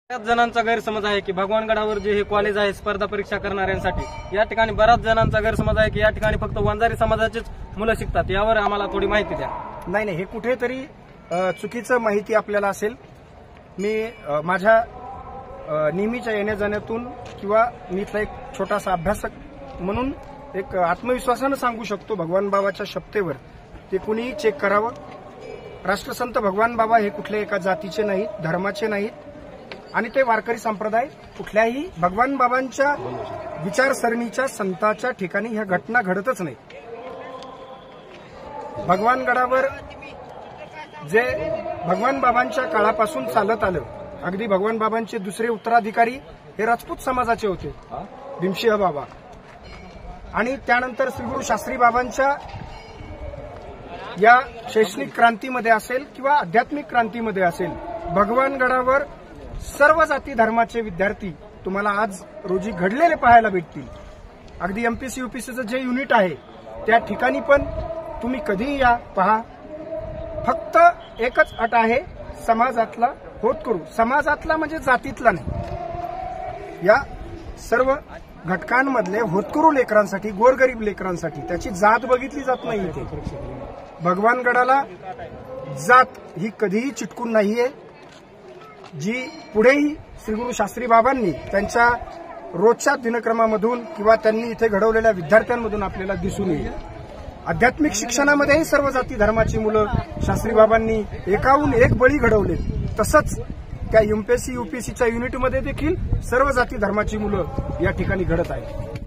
बऱ्याच जणांचा गैरसमज आहे की भगवानगडावर जे हे कॉलेज आहे स्पर्धा परीक्षा करणाऱ्यांसाठी, या ठिकाणी बऱ्याच जणांचा गैरसमज आहे की या ठिकाणी फक्त वंजारी समाजाचेच मुलं शिकतात. यावर आम्हाला थोडी माहिती द्या. नाही, हे कुठेतरी चुकीचं माहिती आपल्याला असेल. मी माझ्या नेहमीच्या येण्या जाण्यातून किंवा मी इथला एक छोटासा अभ्यासक म्हणून एक आत्मविश्वासानं सांगू शकतो, भगवान बाबाच्या शपथेवर ते कुणीही चेक करावं. राष्ट्रसंत भगवान बाबा हे कुठल्या एका जातीचे नाहीत, धर्माचे नाहीत, आणि ते वारकरी संप्रदाय कुठल्याही भगवान बाबांच्या विचारसरणीच्या संतांच्या ठिकाणी ह्या घटना घडतच नाही. भगवानगडावर जे भगवान बाबांच्या काळापासून चालत आलं, अगदी भगवान बाबांचे दुसरे उत्तराधिकारी हे राजपूत समाजाचे होते, भीमसिंह बाबा, आणि त्यानंतर श्रीगुरू शास्त्री बाबांच्या या शैक्षणिक क्रांतीमध्ये असेल किंवा आध्यात्मिक क्रांतीमध्ये असेल, भगवानगडावर सर्व जाती धर्माचे विद्यार्थी तुम्हाला आज रोजी घडलेले पाहायला भेटतील. अगदी एमपीसी यूपीसीचं जे युनिट आहे त्या ठिकाणी पण तुम्ही कधीही या पहा. फक्त एकच अट आहे, समाजातला होतकरू, समाजातला म्हणजे जातीतला नाही. या सर्व घटकांमधले होतकरू लेकरांसाठी, गोरगरीब लेकरांसाठी त्याची जात बघितली जात नाही. इथे भगवानगडाला जात ही कधीही चिटकून नाहीये, जी पुढेही श्रीगुरू शास्त्री बाबांनी त्यांच्या रोजच्या दिनक्रमामधून किंवा त्यांनी इथे घडवलेल्या विद्यार्थ्यांमधून आपल्याला दिसून येईल. आध्यात्मिक शिक्षणामध्येही सर्व जाती धर्माची मुलं शास्त्री बाबांनी एकाहून एक बळी घडवले. तसंच त्या एमपीएससी यूपीएससीच्या युनिटमध्ये देखील सर्व जाती धर्माची मुलं या ठिकाणी घडत आहेत.